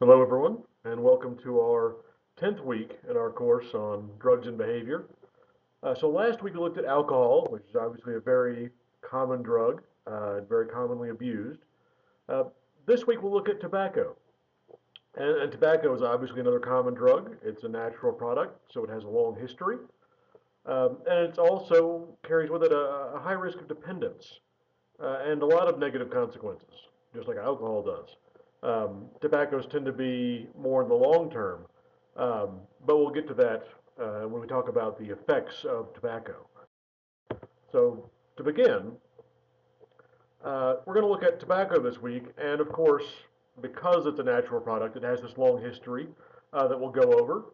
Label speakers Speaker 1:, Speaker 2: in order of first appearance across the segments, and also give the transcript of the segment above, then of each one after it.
Speaker 1: Hello, everyone, and welcome to our 10th week in our course on drugs and behavior. So last week we looked at alcohol, which is obviously a very common drug, very commonly abused. Uh, this week we'll look at tobacco. And tobacco is obviously another common drug. It's a natural product, so it has a long history. And it also carries with it a high risk of dependence and a lot of negative consequences, just like alcohol does. Tobaccos tend to be more in the long term, but we'll get to that when we talk about the effects of tobacco. So, to begin, we're going to look at tobacco this week, and of course, because it's a natural product, it has this long history that we'll go over.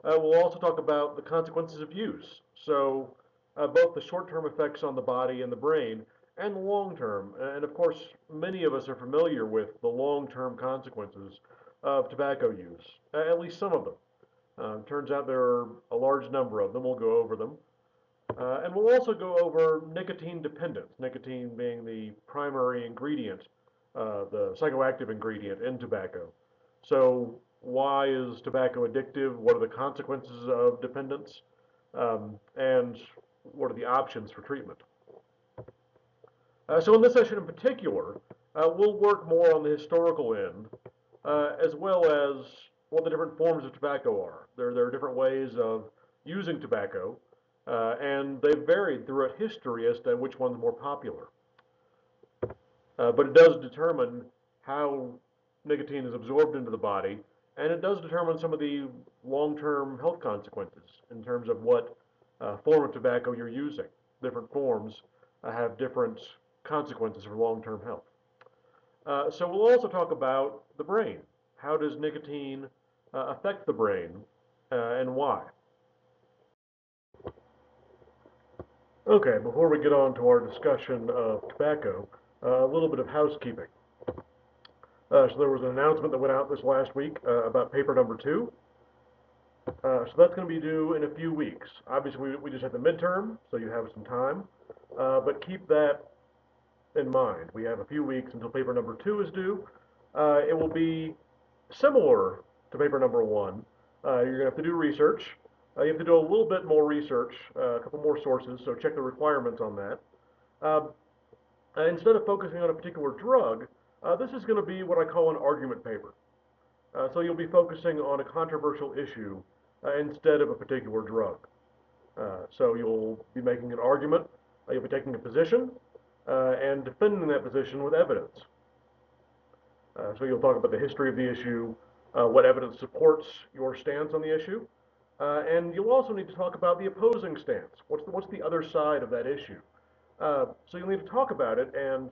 Speaker 1: We'll also talk about the consequences of use. So, both the short-term effects on the body and the brain, and the long-term. And of course, many of us are familiar with the long-term consequences of tobacco use, at least some of them. Turns out there are a large number of them. We'll go over them. And we'll also go over nicotine dependence, nicotine being the primary ingredient, the psychoactive ingredient in tobacco. So, why is tobacco addictive? What are the consequences of dependence? And what are the options for treatment? So, in this session in particular, we'll work more on the historical end, as well as what the different forms of tobacco are. There are different ways of using tobacco, and they've varied throughout history as to which one's more popular. But it does determine how nicotine is absorbed into the body, and it does determine some of the long-term health consequences in terms of what form of tobacco you're using. Different forms have different consequences for long-term health. So we'll also talk about the brain. How does nicotine affect the brain, and why? Okay, before we get on to our discussion of tobacco, a little bit of housekeeping. So there was an announcement that went out this last week about paper number 2. So that's going to be due in a few weeks. Obviously, we just had the midterm, so you have some time. But keep that in mind. We have a few weeks until paper number 2 is due. It will be similar to paper number 1. You're going to have to do research. You have to do a little bit more research, a couple more sources, so check the requirements on that. Instead of focusing on a particular drug, this is going to be what I call an argument paper. So you'll be focusing on a controversial issue instead of a particular drug. So you'll be making an argument, you'll be taking a position, and defending that position with evidence. So you'll talk about the history of the issue, what evidence supports your stance on the issue, and you'll also need to talk about the opposing stance. What's the other side of that issue? So you'll need to talk about it and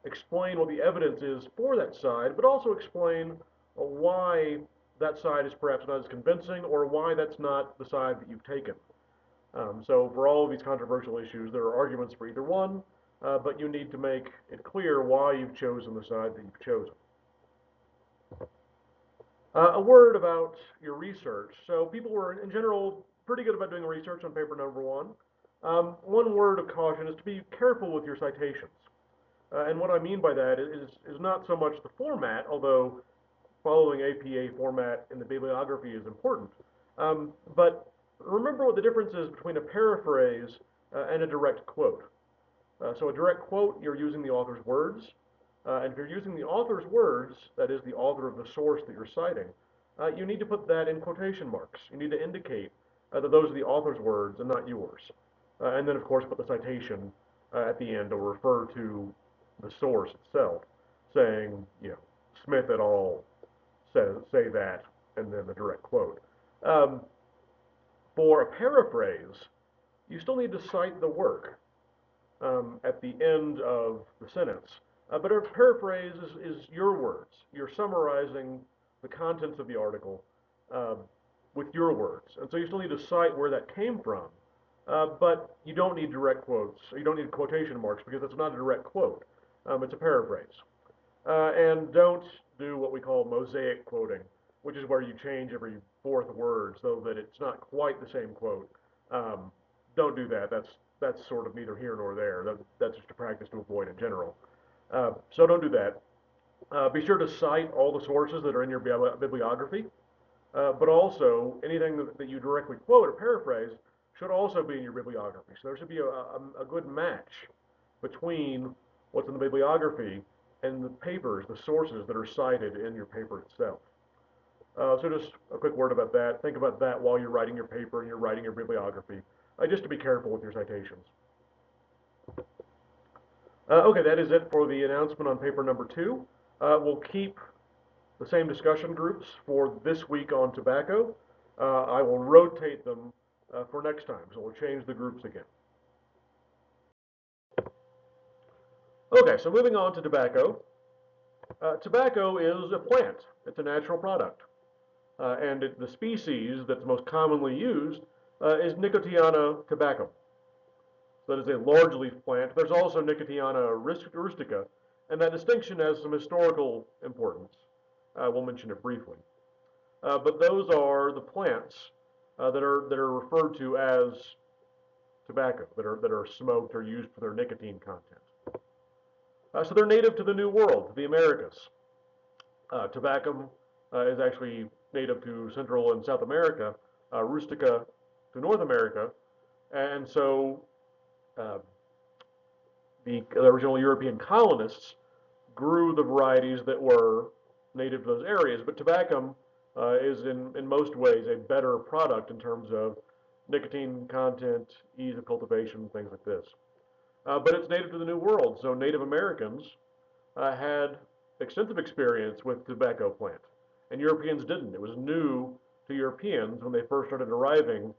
Speaker 1: explain what the evidence is for that side, but also explain why that side is perhaps not as convincing or why that's not the side that you've taken. So for all of these controversial issues, there are arguments for either one, but you need to make it clear why you've chosen the side that you've chosen. A word about your research. So people were, in general, pretty good about doing research on paper number 1. One word of caution is to be careful with your citations. And what I mean by that is not so much the format, although following APA format in the bibliography is important, but remember what the difference is between a paraphrase and a direct quote. So a direct quote, you're using the author's words, and if you're using the author's words, that is the author of the source that you're citing, you need to put that in quotation marks. You need to indicate that those are the author's words and not yours. And then, of course, put the citation at the end or refer to the source itself, saying, Smith et al. Say that, and then the direct quote. For a paraphrase, you still need to cite the work at the end of the sentence. But a paraphrase is your words. You're summarizing the contents of the article with your words. And so you still need to cite where that came from, but you don't need direct quotes. You don't need quotation marks because it's not a direct quote. It's a paraphrase. And don't do what we call mosaic quoting, which is where you change every fourth word so that it's not quite the same quote. Don't do that. That's sort of neither here nor there. That's just a practice to avoid in general. So don't do that. Be sure to cite all the sources that are in your bibliography, but also anything that you directly quote or paraphrase should also be in your bibliography. So there should be a good match between what's in the bibliography and the papers, the sources that are cited in your paper itself. So just a quick word about that. Think about that while you're writing your paper and you're writing your bibliography, just to be careful with your citations. Okay, that is it for the announcement on paper number 2. We'll keep the same discussion groups for this week on tobacco. I will rotate them for next time, so we'll change the groups again. Okay, so moving on to tobacco. Tobacco is a plant. It's a natural product. And the species that's most commonly used is Nicotiana tabacum. So that is a large leaf plant. There's also Nicotiana rustica, and that distinction has some historical importance. We'll mention it briefly. But those are the plants that are referred to as tobacco, that are smoked or used for their nicotine content. So they're native to the New World, the Americas. Tobacco is actually native to Central and South America, rustica to North America, and so the original European colonists grew the varieties that were native to those areas, but tobacco is in most ways a better product in terms of nicotine content, ease of cultivation, things like this. But it's native to the New World, so Native Americans had extensive experience with tobacco plant, and Europeans didn't. It was new to Europeans when they first started arriving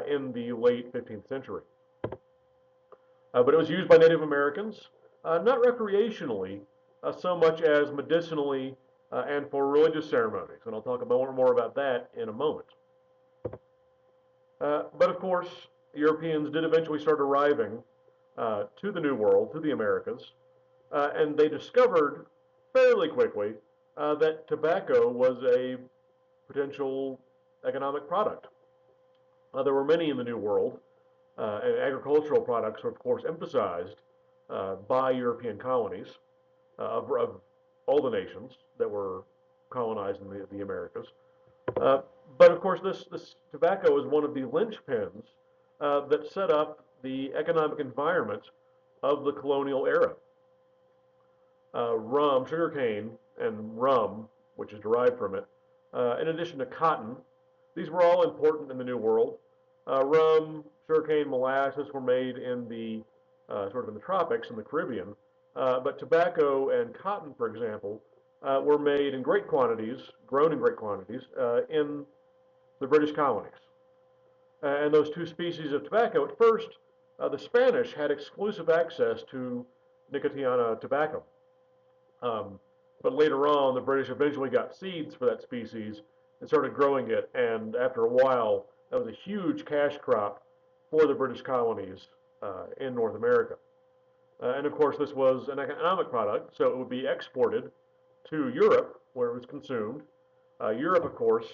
Speaker 1: in the late 15th century. But it was used by Native Americans, not recreationally, so much as medicinally and for religious ceremonies, and I'll talk more about that in a moment. But of course, Europeans did eventually start arriving to the New World, to the Americas, and they discovered fairly quickly that tobacco was a potential economic product. There were many in the New World, and agricultural products were, of course, emphasized by European colonies of all the nations that were colonized in the Americas. But of course, this tobacco is one of the linchpins that set up the economic environment of the colonial era. Rum, sugarcane, and rum, which is derived from it, in addition to cotton, these were all important in the New World. Rum, sugarcane, molasses were made in the sort of in the tropics in the Caribbean, but tobacco and cotton, for example, were made in great quantities, grown in great quantities, in the British colonies. And those two species of tobacco, at first, the Spanish had exclusive access to Nicotiana tabacum. But later on, the British eventually got seeds for that species and started growing it, and after a while, that was a huge cash crop for the British colonies in North America. And of course, this was an economic product, so it would be exported to Europe, where it was consumed. Europe, of course,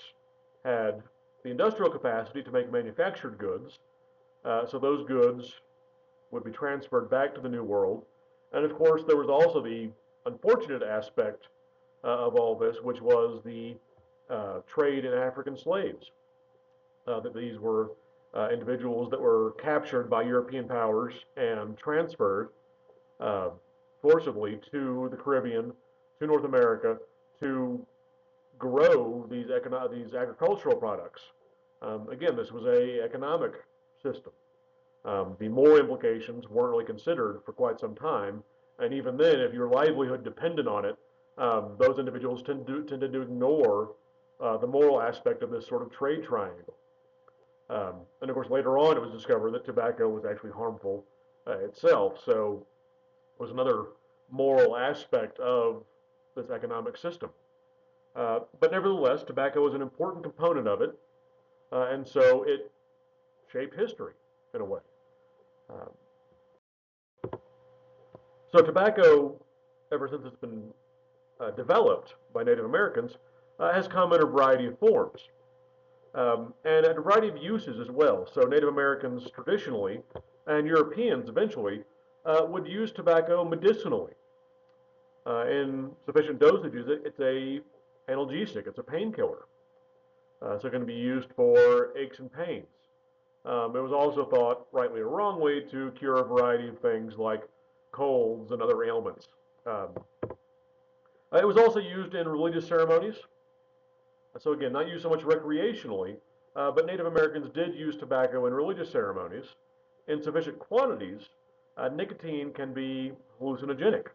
Speaker 1: had the industrial capacity to make manufactured goods, so those goods would be transferred back to the New World. And of course, there was also the unfortunate aspect of all this, which was the trade in African slaves. That these were individuals that were captured by European powers and transferred forcibly to the Caribbean, to North America, to grow these agricultural products. Again, this was a economic system. The moral implications weren't really considered for quite some time, and even then, if your livelihood depended on it, those individuals tended to ignore the moral aspect of this sort of trade triangle. And of course, later on, it was discovered that tobacco was actually harmful itself, so it was another moral aspect of this economic system. But nevertheless, tobacco was an important component of it, and so it shaped history in a way. So tobacco, ever since it's been developed by Native Americans, has come in a variety of forms. And a variety of uses as well. So Native Americans traditionally, and Europeans eventually, would use tobacco medicinally. In sufficient dosages, it's a analgesic, it's a painkiller. So it can be used for aches and pains. It was also thought, rightly or wrongly, to cure a variety of things like colds and other ailments. Um, it was also used in religious ceremonies. So again, not used so much recreationally, but Native Americans did use tobacco in religious ceremonies. In sufficient quantities, nicotine can be hallucinogenic.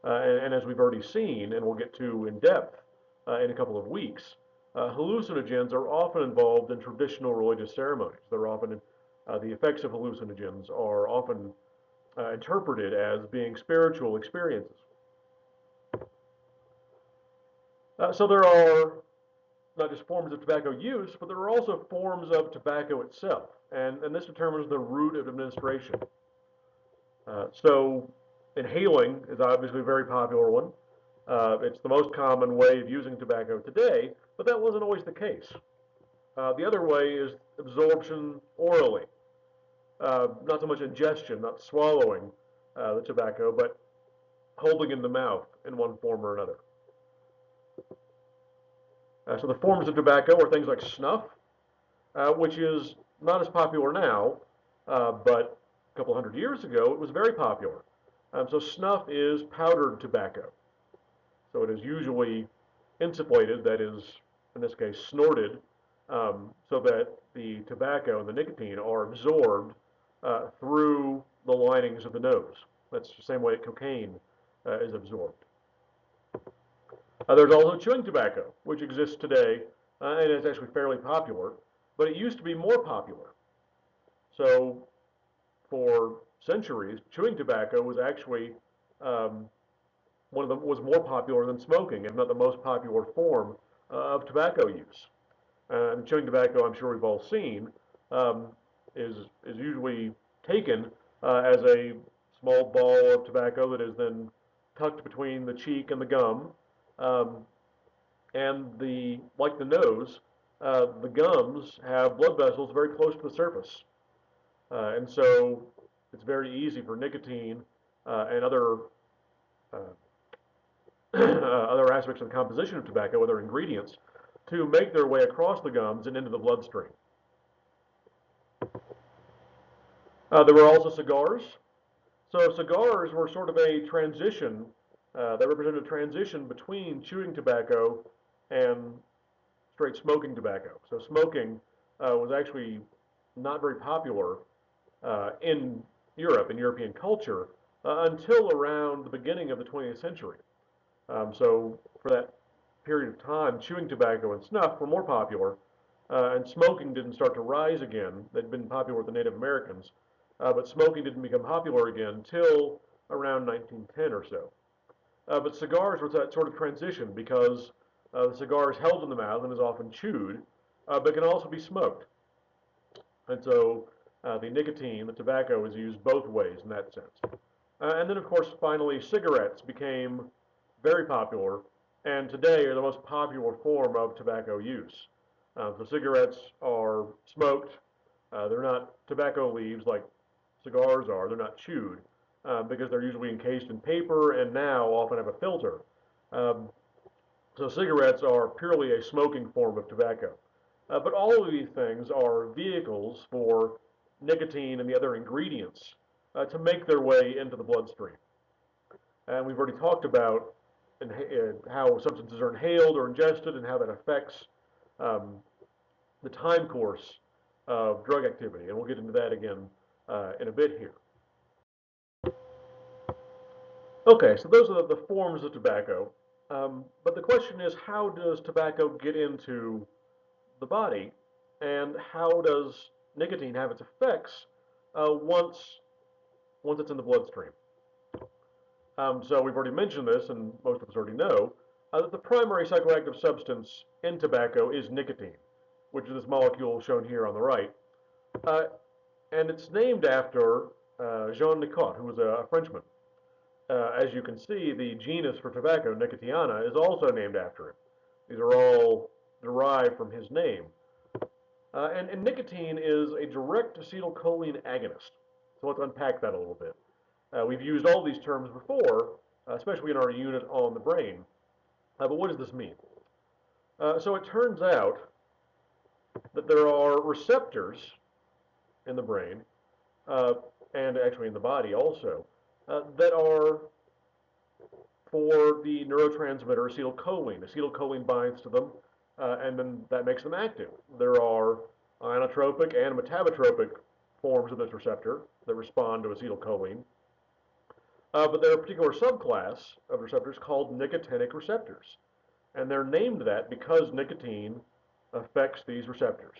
Speaker 1: And as we've already seen, and we'll get to in depth in a couple of weeks, hallucinogens are often involved in traditional religious ceremonies. They're often, the effects of hallucinogens are often interpreted as being spiritual experiences. So there are not just forms of tobacco use, but there are also forms of tobacco itself, and this determines the route of administration. So inhaling is obviously a very popular one. It's the most common way of using tobacco today, but that wasn't always the case. The other way is absorption orally. Not so much ingestion, not swallowing the tobacco, but holding in the mouth in one form or another. So the forms of tobacco are things like snuff, which is not as popular now, but a couple hundred years ago it was very popular. So snuff is powdered tobacco. So it is usually insufflated, that is, in this case, snorted, so that the tobacco and the nicotine are absorbed through the linings of the nose. That's the same way cocaine is absorbed. There's also chewing tobacco, which exists today, and is actually fairly popular, but it used to be more popular. So for centuries, chewing tobacco was actually one of them was more popular than smoking, if not the most popular form of tobacco use. And chewing tobacco, I'm sure we've all seen, um, is usually taken as a small ball of tobacco that is then tucked between the cheek and the gum. Um, and like the nose, the gums have blood vessels very close to the surface. And so it's very easy for nicotine and other uh, other aspects of the composition of tobacco, other ingredients, to make their way across the gums and into the bloodstream. There were also cigars. So cigars were sort of a transition, that represented a transition between chewing tobacco and straight smoking tobacco. So smoking was actually not very popular in Europe, in European culture, until around the beginning of the 20th century. So for that period of time, chewing tobacco and snuff were more popular, and smoking didn't start to rise again. They'd been popular with the Native Americans, but smoking didn't become popular again until around 1910 or so. But cigars was that sort of transition because the cigar is held in the mouth and is often chewed, but can also be smoked. And so the nicotine, the tobacco, is used both ways in that sense. And then, of course, finally, cigarettes became very popular, and today are the most popular form of tobacco use. So cigarettes are smoked. They're not tobacco leaves like cigars are. They're not chewed because they're usually encased in paper and now often have a filter. Um, so cigarettes are purely a smoking form of tobacco. But all of these things are vehicles for nicotine and the other ingredients to make their way into the bloodstream. And we've already talked about how substances are inhaled or ingested and how that affects um, the time course of drug activity. And we'll get into that again in a bit here. Okay, so those are the forms of tobacco. But the question is, how does tobacco get into the body, and how does nicotine have its effects once it's in the bloodstream? So we've already mentioned this, and most of us already know, that the primary psychoactive substance in tobacco is nicotine, which is this molecule shown here on the right. Uh, and it's named after Jean Nicot, who was a Frenchman. As you can see, the genus for tobacco, Nicotiana, is also named after him. These are all derived from his name. And nicotine is a direct acetylcholine agonist. So let's unpack that a little bit. We've used all these terms before, especially in our unit on the brain. But what does this mean? So it turns out that there are receptors in the brain, uh, and actually in the body also, that are for the neurotransmitter acetylcholine. Acetylcholine binds to them, and then that makes them active. There are ionotropic and metabotropic forms of this receptor that respond to acetylcholine, but there are a particular subclass of receptors called nicotinic receptors, and they're named that because nicotine affects these receptors.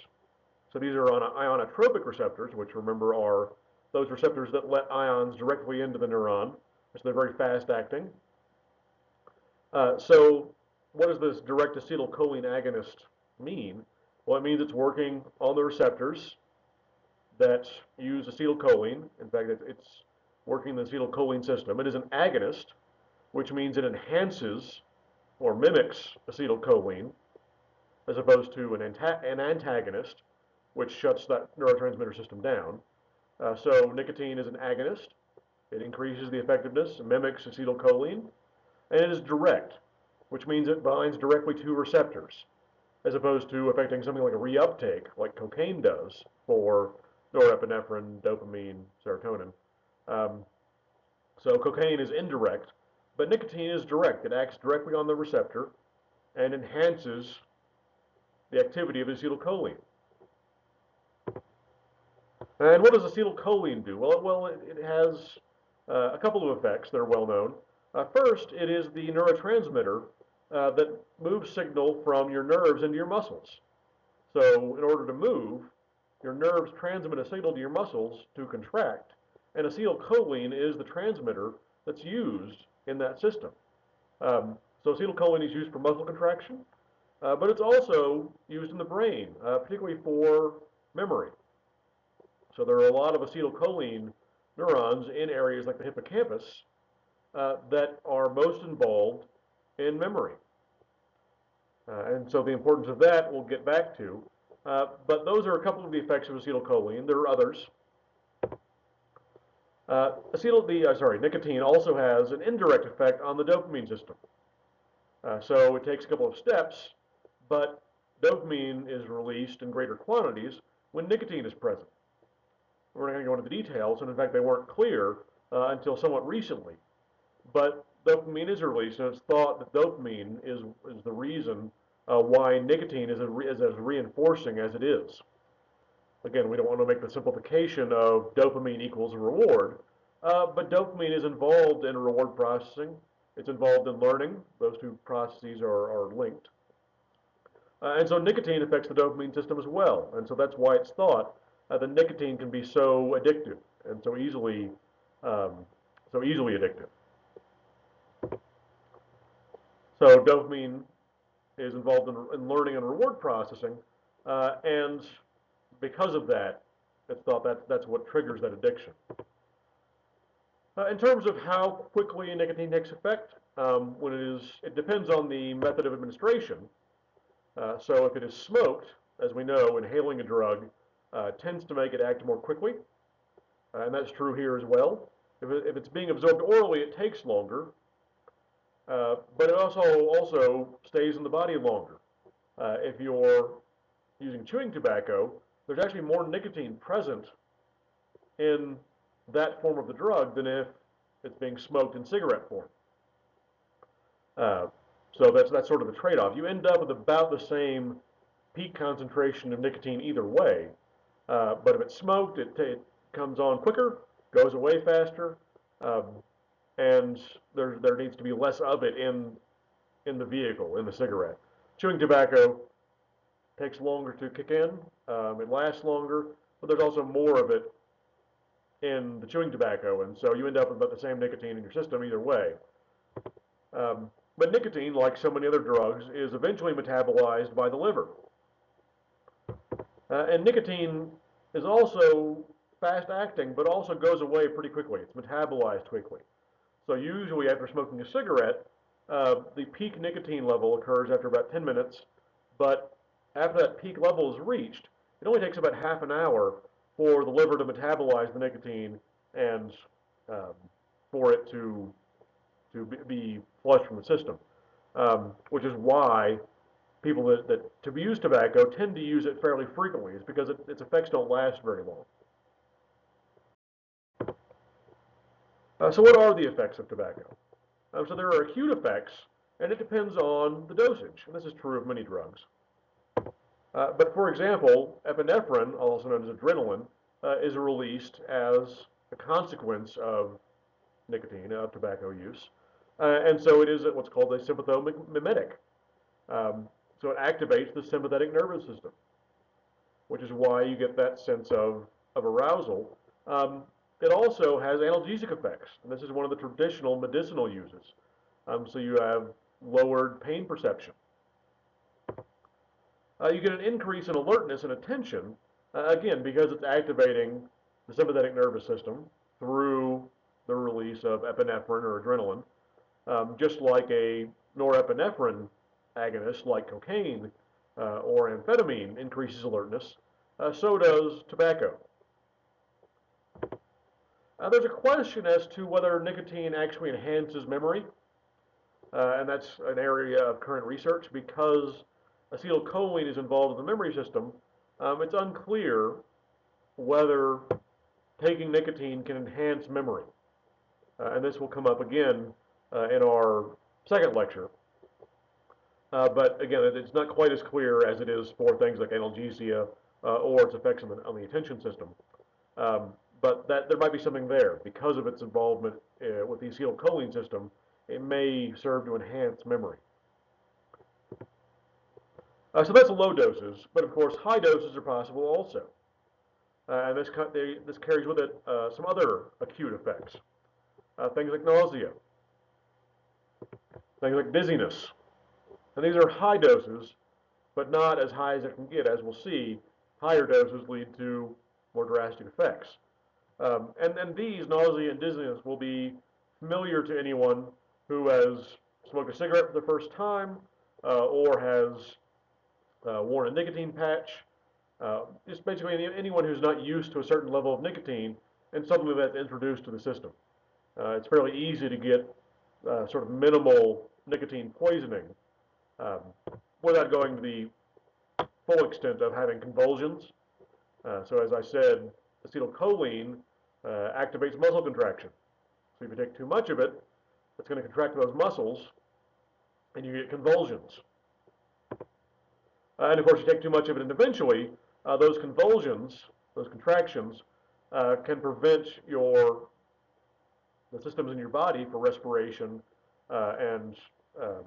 Speaker 1: So these are ionotropic receptors, which remember are those receptors that let ions directly into the neuron. So they're very fast acting. So what does this direct acetylcholine agonist mean? Well, it means it's working on the receptors that use acetylcholine. In fact, it's working the acetylcholine system. It is an agonist, which means it enhances or mimics acetylcholine, as opposed to an antagonist, which shuts that neurotransmitter system down. So nicotine is an agonist. It increases the effectiveness, mimics acetylcholine, and it is direct, which means it binds directly to receptors, as opposed to affecting something like a reuptake, like cocaine does for norepinephrine, dopamine, serotonin. Um, so cocaine is indirect, but nicotine is direct. It acts directly on the receptor and enhances the activity of acetylcholine. And what does acetylcholine do? Well, it has a couple of effects that are well known. First, it is the neurotransmitter that moves signal from your nerves into your muscles. So in order to move, your nerves transmit a signal to your muscles to contract, and acetylcholine is the transmitter that's used in that system. So acetylcholine is used for muscle contraction, but it's also used in the brain, particularly for memory. So there are a lot of acetylcholine neurons in areas like the hippocampus that are most involved in memory. And so the importance of that we'll get back to. But those are a couple of the effects of acetylcholine. There are others. Nicotine also has an indirect effect on the dopamine system. So it takes a couple of steps, but dopamine is released in greater quantities when nicotine is present. We're not going to go into the details, and in fact, they weren't clear until somewhat recently. But dopamine is released, and it's thought that dopamine is the reason why nicotine is as reinforcing as it is. Again, we don't want to make the simplification of dopamine equals a reward, but dopamine is involved in reward processing. It's involved in learning. Those two processes are linked. And so nicotine affects the dopamine system as well, and so that's why it's thought that nicotine can be so addictive and so easily addictive. So dopamine is involved in learning and reward processing, and because of that, it's thought that that's what triggers that addiction. In terms of how quickly nicotine takes effect, it depends on the method of administration. So if it is smoked, as we know, inhaling a drug tends to make it act more quickly, and that's true here as well. If it's being absorbed orally, it takes longer, but it also stays in the body longer. If you're using chewing tobacco, there's actually more nicotine present in that form of the drug than if it's being smoked in cigarette form. So that's sort of the trade-off. You end up with about the same peak concentration of nicotine either way, but if it's smoked, it comes on quicker, goes away faster, and there needs to be less of it in the vehicle, in the cigarette. Chewing tobacco takes longer to kick in, it lasts longer, but there's also more of it in the chewing tobacco, and so you end up with about the same nicotine in your system either way. But nicotine, like so many other drugs, is eventually metabolized by the liver. And nicotine is also fast acting, but also goes away pretty quickly. It's metabolized quickly. So usually after smoking a cigarette, the peak nicotine level occurs after about 10 minutes, but after that peak level is reached, it only takes about half an hour for the liver to metabolize the nicotine and for it to to be flushed from the system, which is why people that use tobacco tend to use it fairly frequently. It's because its effects don't last very long. So what are the effects of tobacco? So there are acute effects, and it depends on the dosage. And this is true of many drugs. But for example, epinephrine, also known as adrenaline, is released as a consequence of nicotine, of tobacco use. And so it is what's called a sympathomimetic. So it activates the sympathetic nervous system, which is why you get that sense of arousal. It also has analgesic effects, and this is one of the traditional medicinal uses. So you have lowered pain perception. You get an increase in alertness and attention, again, because it's activating the sympathetic nervous system through the release of epinephrine or adrenaline, just like a norepinephrine agonist like cocaine or amphetamine increases alertness, so does tobacco. There's a question as to whether nicotine actually enhances memory, and that's an area of current research because acetylcholine is involved in the memory system. It's unclear whether taking nicotine can enhance memory, and this will come up again in our second lecture. But again, it's not quite as clear as it is for things like analgesia or its effects on the attention system. But there might be something there because of its involvement with the acetylcholine system. It may serve to enhance memory. So that's low doses, but of course high doses are possible also. And this carries with it some other acute effects. Things like nausea, things like dizziness. And these are high doses, but not as high as it can get. As we'll see, higher doses lead to more drastic effects. And these, nausea and dizziness, will be familiar to anyone who has smoked a cigarette for the first time or has worn a nicotine patch. Just basically anyone who's not used to a certain level of nicotine and suddenly that's introduced to the system. It's fairly easy to get sort of minimal nicotine poisoning without going to the full extent of having convulsions. So as I said, acetylcholine activates muscle contraction. So if you take too much of it, it's going to contract those muscles and you get convulsions. And of course, you take too much of it, and eventually, those convulsions, those contractions, can prevent the systems in your body for respiration and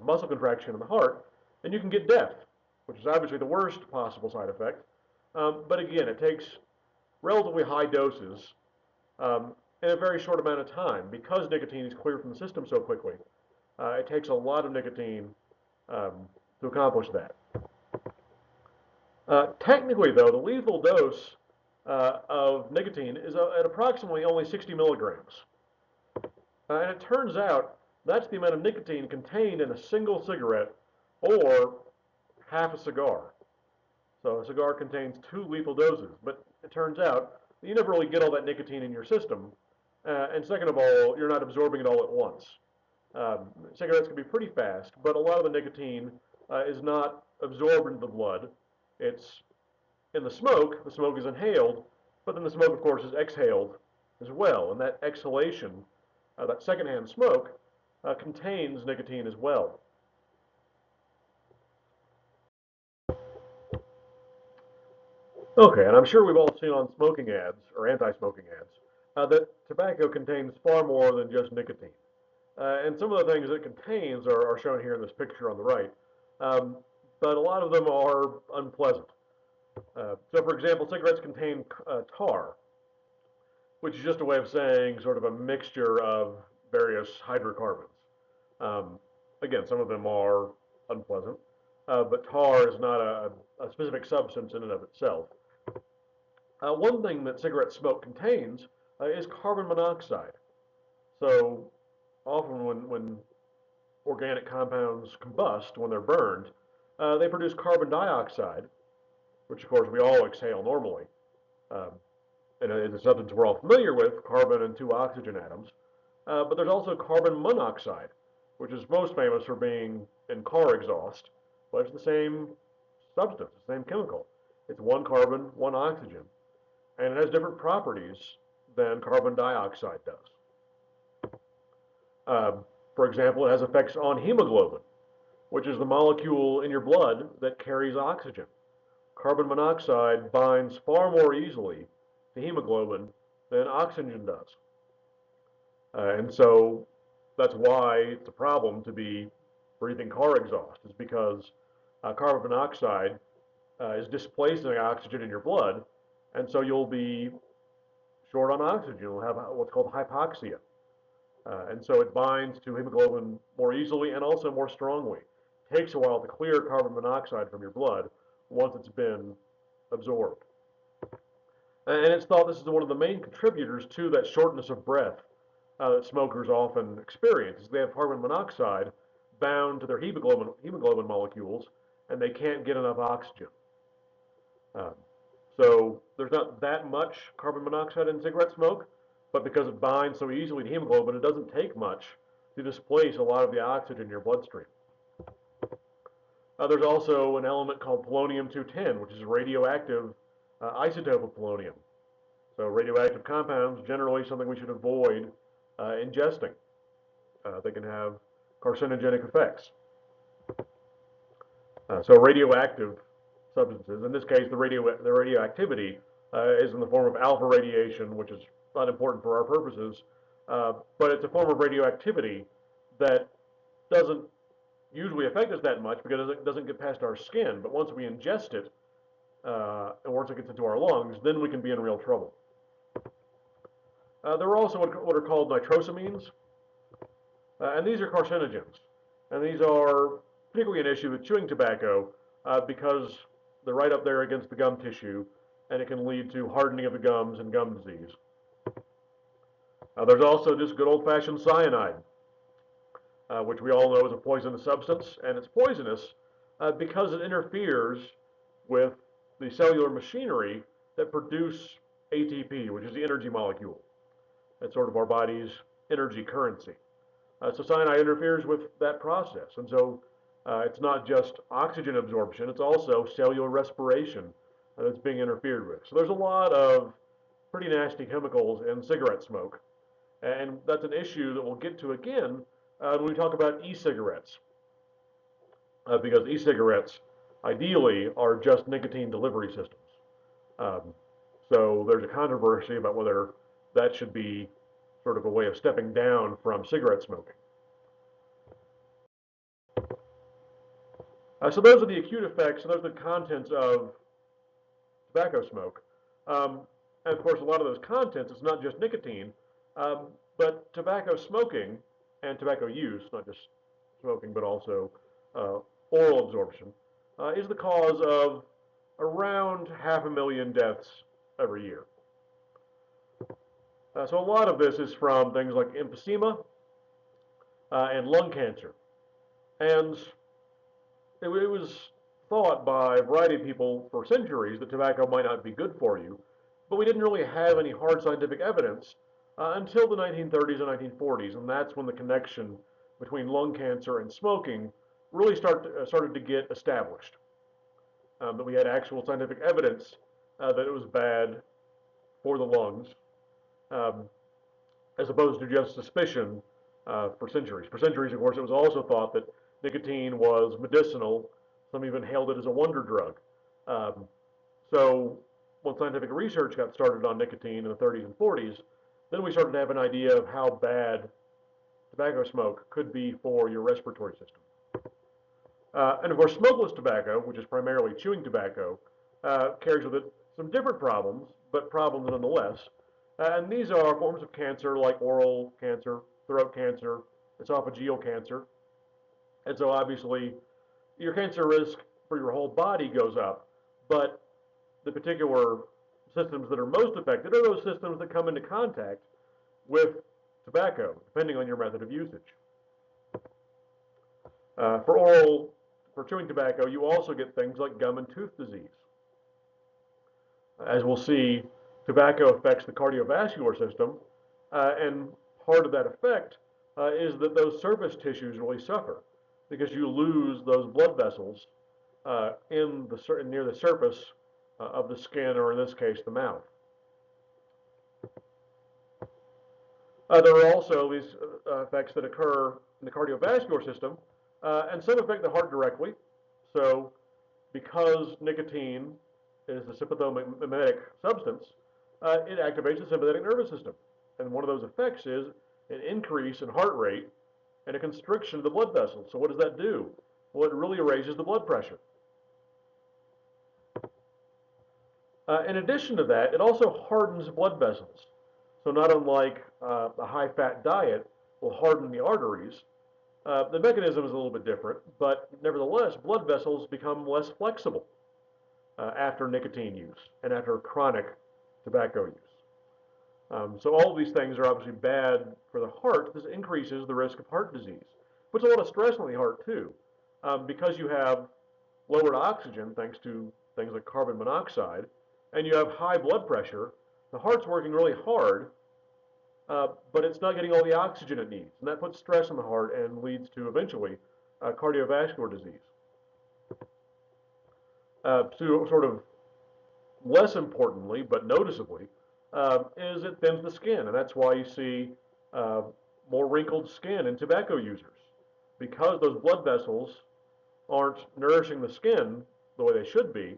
Speaker 1: muscle contraction in the heart, and you can get death, which is obviously the worst possible side effect. But again, it takes relatively high doses in a very short amount of time because nicotine is cleared from the system so quickly. It takes a lot of nicotine to accomplish that. Technically, though, the lethal dose of nicotine is at approximately only 60 milligrams. And it turns out that's the amount of nicotine contained in a single cigarette or half a cigar. So a cigar contains 2 lethal doses, but it turns out that you never really get all that nicotine in your system. And second of all, you're not absorbing it all at once. Cigarettes can be pretty fast, but a lot of the nicotine is not absorbed into the blood. It's in the smoke is inhaled, but then the smoke, of course, is exhaled as well. And that exhalation, that secondhand smoke, contains nicotine as well. Okay, and I'm sure we've all seen on smoking ads, or anti-smoking ads, that tobacco contains far more than just nicotine. And some of the things it contains are shown here in this picture on the right. But a lot of them are unpleasant. So for example, cigarettes contain tar, which is just a way of saying sort of a mixture of various hydrocarbons. Again, some of them are unpleasant, but tar is not a specific substance in and of itself. One thing that cigarette smoke contains is carbon monoxide. So often when organic compounds combust, when they're burned, they produce carbon dioxide, which of course we all exhale normally. And it's a substance we're all familiar with, carbon and 2 oxygen atoms. But there's also carbon monoxide, which is most famous for being in car exhaust, but it's the same substance, the same chemical. It's one carbon, one oxygen, and it has different properties than carbon dioxide does. Uh, for example, it has effects on hemoglobin, which is the molecule in your blood that carries oxygen. Carbon monoxide binds far more easily to hemoglobin than oxygen does. And so that's why it's a problem to be breathing car exhaust, is because carbon monoxide is displacing oxygen in your blood, and so you'll be short on oxygen. You'll have what's called hypoxia. And so it binds to hemoglobin more easily and also more strongly. It takes a while to clear carbon monoxide from your blood once it's been absorbed. And it's thought this is one of the main contributors to that shortness of breath that smokers often experience. Is they have carbon monoxide bound to their hemoglobin molecules, and they can't get enough oxygen. So there's not that much carbon monoxide in cigarette smoke, but because it binds so easily to hemoglobin, it doesn't take much to displace a lot of the oxygen in your bloodstream. There's also an element called polonium-210, which is a radioactive isotope of polonium. So radioactive compounds, generally something we should avoid ingesting. They can have carcinogenic effects. So radioactive substances, in this case the radioactivity is in the form of alpha radiation, which is not important for our purposes, but it's a form of radioactivity that doesn't usually affect us that much because it doesn't get past our skin. But once we ingest it, and once it gets into our lungs, then we can be in real trouble. There are also what are called nitrosamines, and these are carcinogens. And these are particularly an issue with chewing tobacco because they're right up there against the gum tissue, and it can lead to hardening of the gums and gum disease. There's also just good old-fashioned cyanide, which we all know is a poisonous substance, and it's poisonous because it interferes with the cellular machinery that produce ATP, which is the energy molecule. That's sort of our body's energy currency. So cyanide interferes with that process, and so it's not just oxygen absorption, it's also cellular respiration that's being interfered with. So there's a lot of pretty nasty chemicals in cigarette smoke, and that's an issue that we'll get to again when we talk about e-cigarettes, because e-cigarettes ideally are just nicotine delivery systems. So there's a controversy about whether that should be sort of a way of stepping down from cigarette smoking. So those are the acute effects, and those are the contents of tobacco smoke. And of course, a lot of those contents, it's not just nicotine, but tobacco smoking and tobacco use, not just smoking, but also oral absorption, is the cause of around 500,000 deaths every year. So a lot of this is from things like emphysema and lung cancer. And it was thought by a variety of people for centuries that tobacco might not be good for you, but we didn't really have any hard scientific evidence until the 1930s and 1940s, and that's when the connection between lung cancer and smoking really started to get established. That we had actual scientific evidence that it was bad for the lungs, as opposed to just suspicion for centuries. For centuries, of course, it was also thought that nicotine was medicinal. Some even hailed it as a wonder drug. So when scientific research got started on nicotine in the 30s and 40s, then we started to have an idea of how bad tobacco smoke could be for your respiratory system. And of course, smokeless tobacco, which is primarily chewing tobacco, carries with it some different problems, but problems nonetheless. And these are forms of cancer like oral cancer, throat cancer, esophageal cancer. And so obviously, your cancer risk for your whole body goes up, but the particular systems that are most affected are those systems that come into contact with tobacco, depending on your method of usage. For chewing tobacco, you also get things like gum and tooth disease. As we'll see, tobacco affects the cardiovascular system, and part of that effect is that those surface tissues really suffer because you lose those blood vessels near the surface of the skin, or in this case, the mouth. There are also these effects that occur in the cardiovascular system, and some affect the heart directly. So, because nicotine is a sympathomimetic substance, it activates the sympathetic nervous system. And one of those effects is an increase in heart rate and a constriction of the blood vessels. So what does that do? Well, it really raises the blood pressure. In addition to that, it also hardens blood vessels. So not unlike a high-fat diet will harden the arteries, the mechanism is a little bit different, but nevertheless, blood vessels become less flexible after nicotine use and after chronic tobacco use. So all of these things are obviously bad for the heart. This increases the risk of heart disease. Puts a lot of stress on the heart too, because you have lowered oxygen thanks to things like carbon monoxide, and you have high blood pressure. The heart's working really hard, but it's not getting all the oxygen it needs, and that puts stress on the heart and leads to eventually cardiovascular disease. So sort of less importantly, but noticeably, is it thins the skin, and that's why you see more wrinkled skin in tobacco users, because those blood vessels aren't nourishing the skin the way they should be.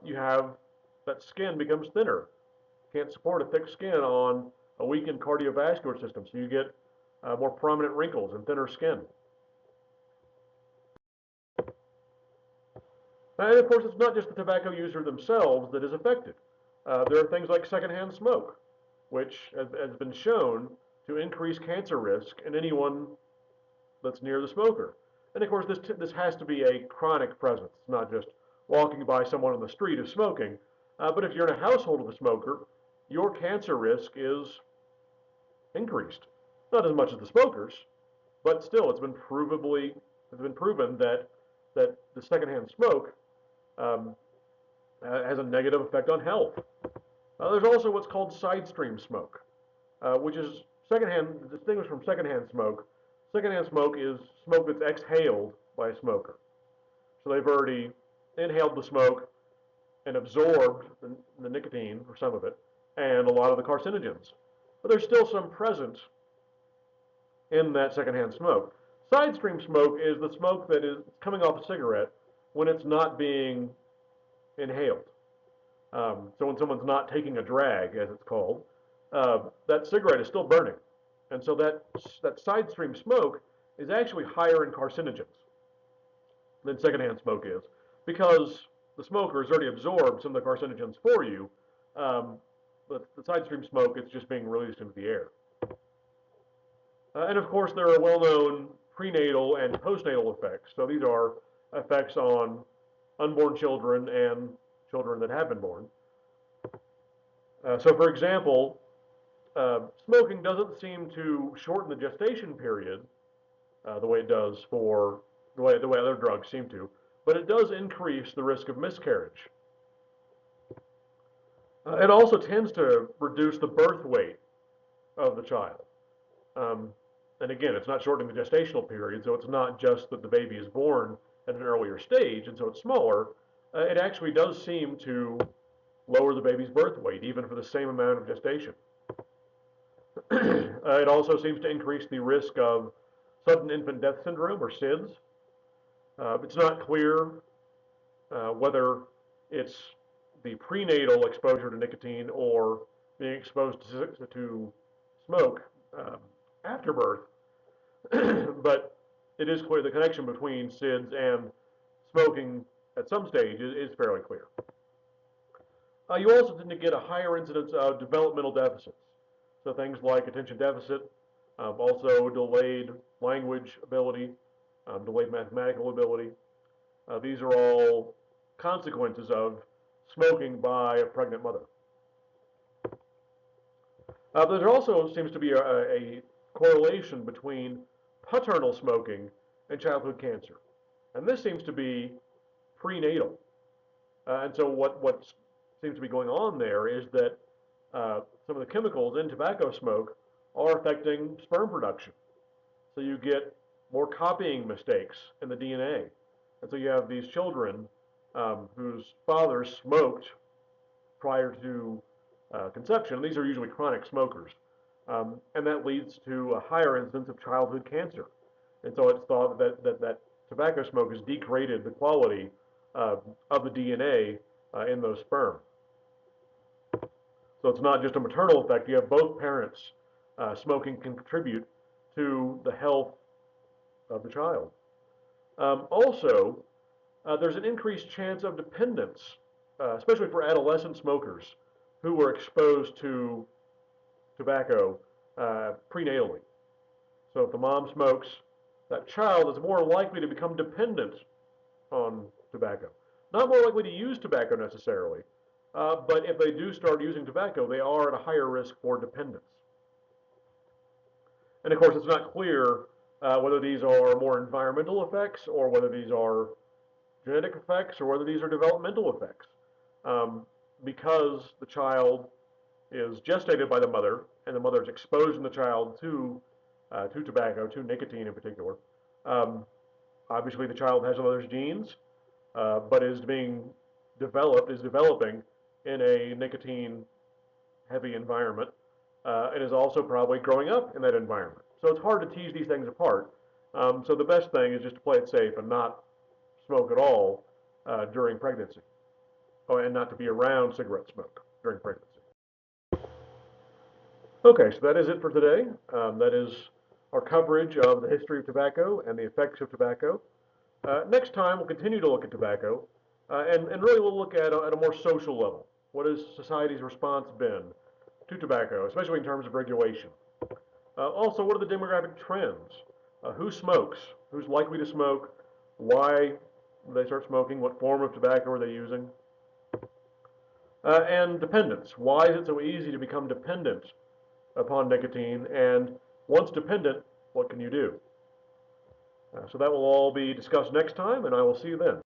Speaker 1: You have that skin becomes thinner. Can't support a thick skin on a weakened cardiovascular system, so you get more prominent wrinkles and thinner skin. And of course, it's not just the tobacco user themselves that is affected. There are things like secondhand smoke, which has been shown to increase cancer risk in anyone that's near the smoker. And of course, this has to be a chronic presence, not just walking by someone on the street who's smoking. But if you're in a household of a smoker, your cancer risk is increased. Not as much as the smokers, but still, it's been proven that the secondhand smoke has a negative effect on health. There's also what's called side stream smoke, which is distinguished from secondhand smoke. Secondhand smoke is smoke that's exhaled by a smoker. So they've already inhaled the smoke and absorbed the nicotine, or some of it, and a lot of the carcinogens. But there's still some present in that secondhand smoke. Side stream smoke is the smoke that is coming off a cigarette when it's not being inhaled. So when someone's not taking a drag, as it's called, that cigarette is still burning. And so that side stream smoke is actually higher in carcinogens than secondhand smoke is, because the smoker has already absorbed some of the carcinogens for you, but the side stream smoke, it's just being released into the air. And of course, there are well-known prenatal and postnatal effects. So these are effects on unborn children and children that have been born. So for example, smoking doesn't seem to shorten the gestation period the way it does for the way other drugs seem to, but it does increase the risk of miscarriage. It also tends to reduce the birth weight of the child. And again, it's not shortening the gestational period, so it's not just that the baby is born at an earlier stage, and so it's smaller. It actually does seem to lower the baby's birth weight, even for the same amount of gestation. It also seems to increase the risk of sudden infant death syndrome, or SIDS. It's not clear whether it's the prenatal exposure to nicotine or being exposed to smoke after birth, but it is clear the connection between SIDS and smoking at some stage is fairly clear. You also tend to get a higher incidence of developmental deficits, so things like attention deficit, also delayed language ability, delayed mathematical ability. These are all consequences of smoking by a pregnant mother. But there also seems to be a correlation between paternal smoking and childhood cancer. And this seems to be prenatal. And so what seems to be going on there is that some of the chemicals in tobacco smoke are affecting sperm production. So you get more copying mistakes in the DNA. And so you have these children whose fathers smoked prior to conception. These are usually chronic smokers. And that leads to a higher incidence of childhood cancer. And so it's thought that tobacco smoke has degraded the quality of the DNA in those sperm. So it's not just a maternal effect. You have both parents smoking can contribute to the health of the child. Also, there's an increased chance of dependence, especially for adolescent smokers who were exposed to tobacco prenatally. So if the mom smokes, that child is more likely to become dependent on tobacco. Not more likely to use tobacco necessarily, but if they do start using tobacco, they are at a higher risk for dependence. And of course, it's not clear whether these are more environmental effects or whether these are genetic effects or whether these are developmental effects. Because the child is gestated by the mother and the mother is exposing the child to tobacco, to nicotine in particular. Obviously, the child has the mother's genes, but is developing in a nicotine-heavy environment, and is also probably growing up in that environment. So it's hard to tease these things apart. So the best thing is just to play it safe and not smoke at all during pregnancy, and not to be around cigarette smoke during pregnancy. Okay, so that is it for today. That is our coverage of the history of tobacco and the effects of tobacco. Next time, we'll continue to look at tobacco, and really we'll look at a more social level. What has society's response been to tobacco, especially in terms of regulation? Also, what are the demographic trends? Who smokes? Who's likely to smoke? Why they start smoking? What form of tobacco are they using? And dependence. Why is it so easy to become dependent upon nicotine? And once dependent, what can you do? So that will all be discussed next time, and I will see you then.